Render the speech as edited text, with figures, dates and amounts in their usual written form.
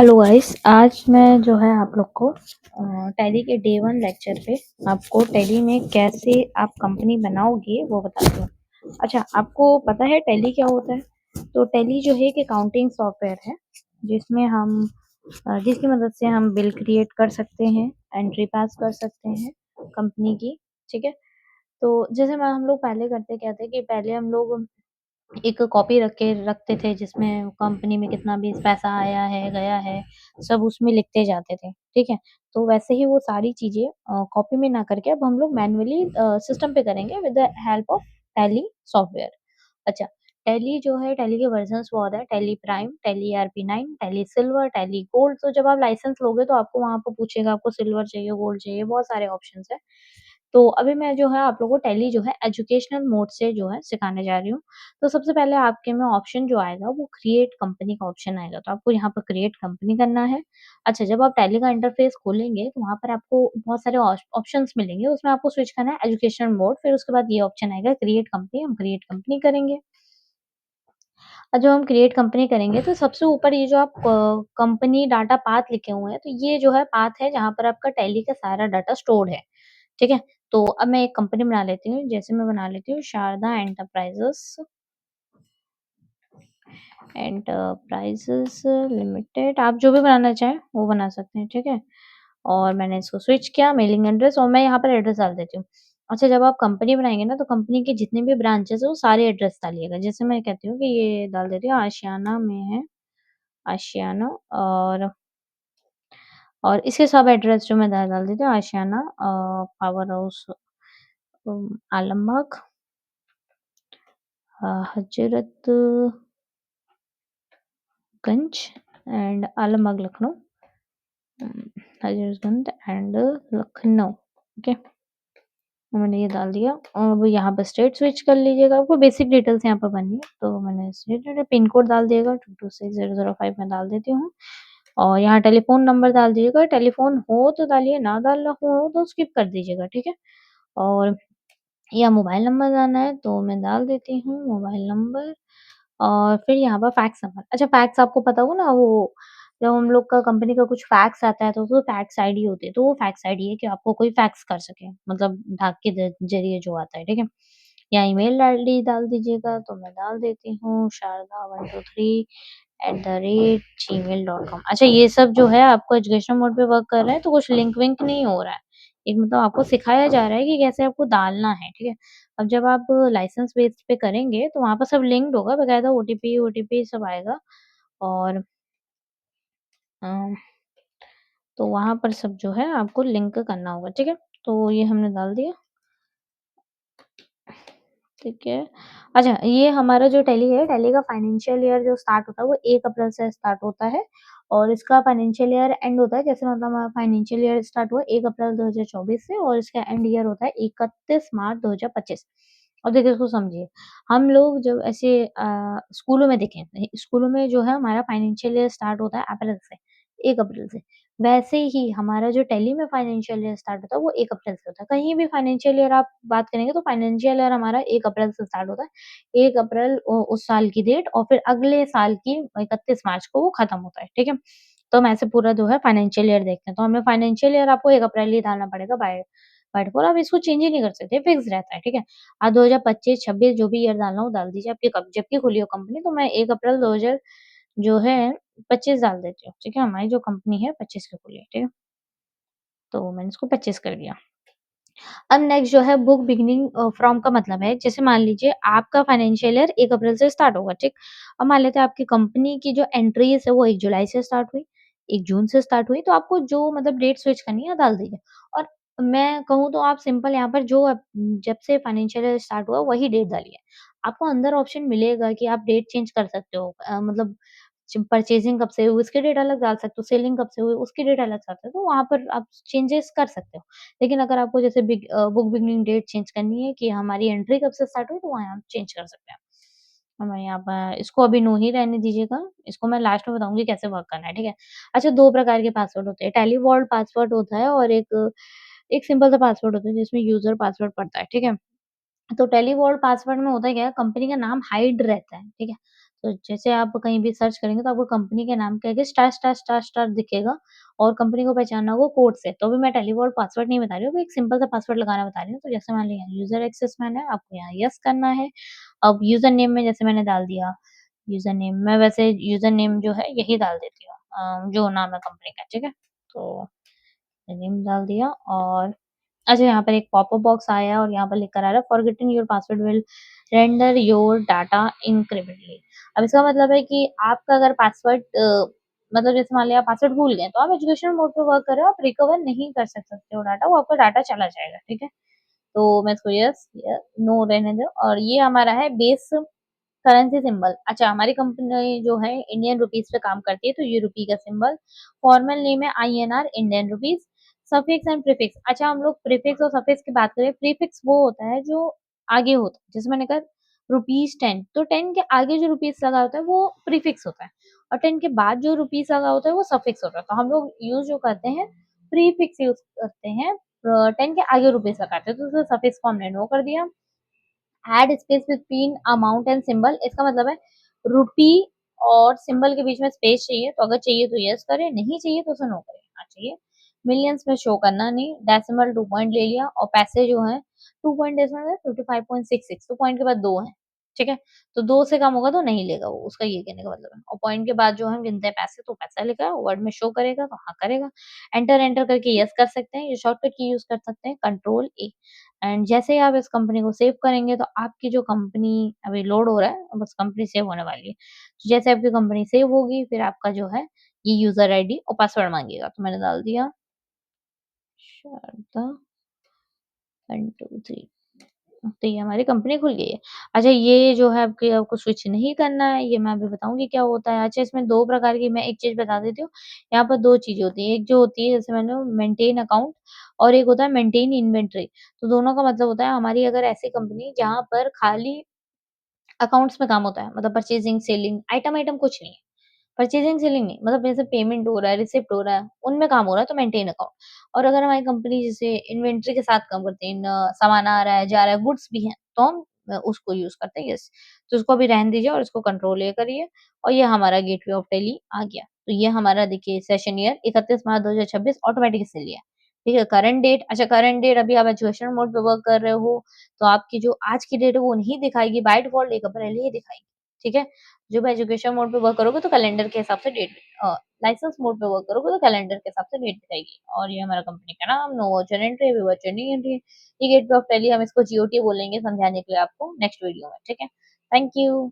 Hello guys, आज मैं जो है आप लोग को टैली के डे 1 लेक्चर पे आपको टैली में कैसे आप कंपनी बनाओगे वो बताती हूँ। अच्छा, आपको पता है टैली क्या होता है? तो टैली जो है एक अकाउंटिंग सॉफ्टवेयर है जिसमें हम जिसकी मदद से हम बिल क्रिएट कर सकते हैं, एंट्री पास कर सकते हैं कंपनी की, ठीक है? तो जैसे मैं हम लोग पहले करते क्या थे कि पहले हम लोग एक कॉपी रख के रखते थे जिसमें कंपनी में कितना भी पैसा आया है, गया है, सब उसमें लिखते जाते थे, ठीक है? तो वैसे ही वो सारी चीज़ें कॉपी में ना करके अब हम लोग मैन्युअली सिस्टम पे करेंगे with the help of tally software. अच्छा, टैली जो है टैली के वर्ज़न्स बहुत है, tally prime, tally ERP 9, tally silver, tally gold. तो जब आप लाइसेंस लोगे तो आपको वहाँ पे पूछेगा आपको सिल्वर चाहिए, गोल्ड चाहिए, बहुत सारे ऑप्शंस हैं। तो अभी मैं जो है आप लोगों को टैली जो है एजुकेशनल मोड से जो है सिखाने जा रही हूँ। तो सबसे पहले आपके में ऑप्शन जो आएगा वो क्रिएट कंपनी का ऑप्शन आएगा, तो आपको यहाँ पर क्रिएट कंपनी करना है। अच्छा, जब आप टैली का इंटरफेस खोलेंगे तो वहाँ पर आपको बहुत सारे ऑप्शंस मिलेंगे, उसमें आपको स्विच करना है एजुकेशन मोड, फिर उसके बाद ये ऑप्शन आएगा क्रिएट कंपनी, हम क्रिएट कंपनी करेंगे। और जब हम क्रिएट कंपनी करेंगे तो सबसे ऊपर ये जो आप कंपनी डाटा पाथ लिखे हुए हैं, तो ये जो है पाथ है जहाँ पर आपका टैली का सारा डाटा स्टोर्ड है, ठीक है? तो अब मैं एक कंपनी बना लेती हूँ, जैसे मैं बना लेती हूँ शारदा एंटरप्राइज़ेज़ लिमिटेड। आप जो भी बनाना चाहें वो बना सकते हैं, ठीक है? और मैंने इसको स्विच किया मेलिंग एड्रेस और मैं यहाँ पर एड्रेस डाल देती हूँ। अच्छा, जब आप कंपनी बनाएँगे ना तो कंपनी के जितने भी ब्रांचेज़ हैं वो सारे एड्रेस डालिएगा। जैसे मैं कहती हूँ कि ये डाल देती हूँ आशियाना में है, आशियाना और इसके सब एड्रेस जो मैं डाल डाल देती हूँ Ashiyana power house Alambagh Hazratganj and Alambagh Lucknow Hazratganj and Lucknow, okay. मैंने ये डाल दिया और वो यहाँ पर स्टेट स्विच कर लीजिएगा, आपको बेसिक डिटेल्स यहाँ पर भरनी है, तो मैंने स्टेट पिन कोड डाल दिएगा 226005 मैं डाल देती हूँ और यहाँ टेलीफ़ोन नंबर डाल दीजिएगा, टेलीफ़ोन हो तो डालिए, ना डालना हो तो स्किप कर दीजिएगा, ठीक है? और या मोबाइल नंबर डालना है तो मैं डाल देती हूँ मोबाइल नंबर और फिर यहाँ पर फैक्स नंबर। अच्छा, फैक्स आपको पता होगा ना वो जब हम लोग का कंपनी का कुछ फैक्स आता है तो उसमें फैक्स आईडी होती है, तो वो फैक्स आईडी है कि आपको कोई फैक्स कर सके, मतलब डाक के ज़रिए जो आता है, ठीक है? या ईमेल आईडी डाल दीजिएगा, तो मैं डाल देती हूँ sharda123@gmail.com। अच्छा, ये सब जो है आपको एजुकेशन मोड पे वर्क कर रहा है तो कुछ लिंक विंक नहीं हो रहा है। एक मतलब आपको सिखाया जा रहा है कि कैसे आपको डालना है, ठीक है? अब जब आप लाइसेंस बेस पे करेंगे तो वहाँ पर सब लिंक्ड होगा, बकायदा ओटीपी ओटीपी सब आएगा और अ, तो वहाँ पर सब जो है आपको लिंक करना होगा, ठीक है? तो ये हमने डाल दिया। ठीक है। अच्छा, ये हमारा जो टैली है, टैली का फाइनेंशियल ईयर जो स्टार्ट होता है वो 1 अप्रैल से स्टार्ट होता है और इसका फाइनेंशियल ईयर एंड होता है जैसे मतलब हमारा फाइनेंशियल ईयर स्टार्ट हुआ 1 अप्रैल 2024 से और इसका एंड ईयर होता है 31 मार्च 2025। अब देखिए इसको समझिए, हम लोग जब ऐसे स्कूलों में देखें, स्कूलों में जो है हमारा फाइनेंशियल ईयर स्टार्ट होता है अप्रैल से, 1 अप्रैल से। वैसे ही हमारा जो टैली में फाइनेंशियल ईयर स्टार्ट होता है वो 1 अप्रैल से होता है। कहीं भी फाइनेंशियल ईयर आप बात करेंगे तो फाइनेंशियल ईयर हमारा 1 अप्रैल से स्टार्ट होता है। 1 अप्रैल उस साल की डेट और फिर अगले साल की 31 मार्च को वो खत्म होता है, ठीक है? तो हम ऐसे पूरा जो है फाइनेंशियल ईयर देखते हैं। तो हमें फाइनेंशियल ईयर आपको 1 अप्रैल ही डालना पड़ेगा बाय डिफ़ॉल्ट। आप इसको चेंज ही नहीं कर सकते, फिक्स रहता है, ठीक है? आप 2025, 26 जो भी ईयर डालना हो डाल दीजिए। आपकी कब जब की खुली हो कंपनी तो मैं 1 अप्रैल 2000 जो है 25 डाल देती हूँ, ठीक है? हमारी जो कंपनी है 25 की खुली है, ठीक है? तो मैंने इसको 25 कर दिया। अब नेक्स्ट जो है बुक बिगिनिंग फ्रॉम का मतलब है जैसे मान लीजिए आपका फाइनेंशियल ईयर 1 अप्रैल से स्टार्ट होगा, ठीक? अब मान लेते हैं आपकी कंपनी की जो एंट्रीज़ है वो 1 जुलाई से स्टार्ट हुई, 1 जून से स्टार्ट हुई, तो आपको जो मतलब डेट स्विच करनी है डाल दीजिए। और मैं कहूँ तो आप सिंपल यहाँ पर जो जब से फाइनेंशियल ईयर स्टार्ट हुआ वही डेट डालिए। आपको अंदर ऑप्शन मिलेगा कि आप डेट चेंज कर सकते हो मतलब परचेज़िंग कब से हुई उसकी डेट अलग डाल सकते हो, सेलिंग कब से हुई उसकी डेट अलग डाल सकते हो, तो वहाँ पर आप चेंजेस कर सकते हो। लेकिन अगर आपको जैसे बुक बिगिनिंग डेट चेंज करनी है कि हमारी एंट्री कब से स्टार्ट हुई तो वहाँ आप चेंज कर सकते हैं। हमें यहाँ पर इसको अभी नो ही रहने दीजिएगा, इसको मैं लास्ट में बताऊँगी कैसे वर्क करना है, ठीक है? अच्छा, 2 प्रकार के पासवर्ड होते हैं, टेली वॉल्ट पासवर्ड होता है और एक एक सिंपल सा पासवर्ड होता है जिसमें यूज़र पासवर्ड पड़ता है, ठीक है? तो टेली वॉल्ट पासवर्ड में होता क्या है, कंपनी का नाम हाइड रहता है, ठीक है? तो जैसे आप कहीं भी सर्च करेंगे तो आपको कंपनी के नाम के आगे स्टार, स्टार, स्टार, स्टार दिखेगा और कंपनी को पहचानना होगा कोड से। तो अभी मैं टेलीवॉल्ट पासवर्ड नहीं बता रही हूँ, अभी एक सिंपल सा पासवर्ड लगाना बता रही हूँ। तो जैसे मान लिया यूज़र एक्सेस मैन है, आपको यहाँ येस करना है। अब यूज़र नेम में जैसे मैंने डाल दिया, यूज़र नेम मैं वैसे यूज़र नेम जो है यही डाल देती हूँ जो नाम है कंपनी का, ठीक है? तो नेम डाल दिया और अच्छा यहाँ पर एक पॉपअप बॉक्स आया है और यहाँ पर लिख कर आ रहा है forgetting your password will render your data incrementally. अब इसका मतलब है कि आपका अगर पासवर्ड मतलब जैसे मान लिया आप पासवर्ड भूल गए तो आप एजुकेशनल मोड पे वर्क कर रहे हो, आप रिकवर नहीं कर सकते हो डाटा, वो आपका डाटा चला जाएगा, ठीक है? तो मैं इसको यस नो रहने दो और ये हमारा है बेस करेंसी सिंबल। अच्छा हमारी कंपनी जो है इंडियन रुपीस पे काम करती है तो ये रुपी का सिंबल, फॉर्मल नेम है INR Indian rupees, suffix and prefix. अच्छा हम लोग प्रीफिक्स और सफिक्स की बात करें, प्रीफिक्स वो होता है जो आगे होता है, जैसे मैंने कहा ₹10 तो 10 के आगे जो रुपीस लगा होता है वो प्रीफिक्स होता है और 10 के बाद जो रुपीस लगा होता है वो सफिक्स होता है। तो हम लोग यूज जो करते हैं प्रीफिक्स यूज करते हैं, 10 के आगे रुपीस लगाते हैं तो उसमें सफिक्स को हमने नो कर दिया। Add space between amount and symbol, इसका मतलब है रुपी और सिंबल के बीच में स्पेस चाहिए, तो अगर चाहिए तो यस करें, नहीं चाहिए तो उसे नो करें। हाँ चाहिए, मिलियंस में शो करना नहीं, डेसिमल 2 पॉइंट ले लिया और पैसे जो हैं 2 पॉइंट डेसिमल है 55.66, तो पॉइंट के बाद 2 हैं, ठीक है? तो 2 से कम होगा तो नहीं लेगा वो, उसका ये कहने का मतलब है। और पॉइंट के बाद जो हम गिनते हैं पैसे तो पैसा लिखा है, वर्ड में शो करेगा तो हाँ करेगा। एंटर एंटर करके यस कर सकते हैं, ये शॉर्टकट की यूज़ कर सकते हैं, कंट्रोल ए। एंड जैसे ही आप इस कंपनी को सेव करेंगे तो आपकी जो कंपनी अभी लोड हो रहा है बस कंपनी सेव होने वाली है। तो जैसे आपकी कंपनी सेव होगी फिर आपका जो है ये यूज़र आईडी और पासवर्ड माँगेगा। तो मैंने डाल दिया शारदा 1 2 3 तो ये हमारी कंपनी खुल गई है। अच्छा ये जो है आपके आपको स्विच नहीं करना है, ये मैं अभी बताऊँगी क्या होता है। अच्छा इसमें 2 प्रकार की मैं एक चीज़ बता देती हूँ, यहाँ पर 2 चीज़ें होती हैं। एक जो होती है जैसे मैंने मेंटेन अकाउंट और एक होता है मेंटेन इन्वेंटरी। तो दोनों का मतलब होता है हमारी अगर ऐसी कंपनी जहाँ पर खाली अकाउंट्स में काम होता है, मतलब परचेज़िंग, सेलिंग, आइटम-आइटम कुछ नहीं है। परचेज़िंग सेलिंग नहीं, मतलब जैसे पेमेंट हो रहा है, रिसिप्ट हो रहा है, उनमें काम हो रहा है तो मेंटेन अकाउंट। और अगर हमारी कंपनी जैसे इन्वेंटरी के साथ काम करते हैं, सामान आ रहा है, जा रहा है, गुड्स भी हैं, तो हम उसको यूज़ करते हैं, यस। तो उसको अभी रहने दीजिए और इसको कंट्रोल ए करिए और ये हमारा गेटवे ऑफ टैली आ गया। तो ये हमारा देखिए सेशन ईयर 31 मार्च 2026 ऑटोमेटिक इसलिए है। ठीक है, करंट डेट अच्छा करंट डेट अभी आप एजुकेशनल मोड पे वर्क कर रहे हो, तो आपकी जो आज की डेट है वो नहीं दिखाएगी, बाय डिफ़ॉल्ट 1 अप्रैल ही दिखाएगी। ठीक है? जब एजुकेशन मोड पे वर्क करोगे तो कैलेंडर के हिसाब से डेट लाइसेंस मोड पे वर्क करोगे तो कैलेंडर के हिसाब से डेट दिखाएगी और ये हमारा कंपनी का नाम, नो वर्चुअल एंट्री, वी वर्चुअल नहीं एंट्री। ये गेटवे ऑफ टैली हम इसको जीओटी बोलेंगे समझाने के लिए आपको नेक्स्ट वीडियो में, ठीक है? Thank you.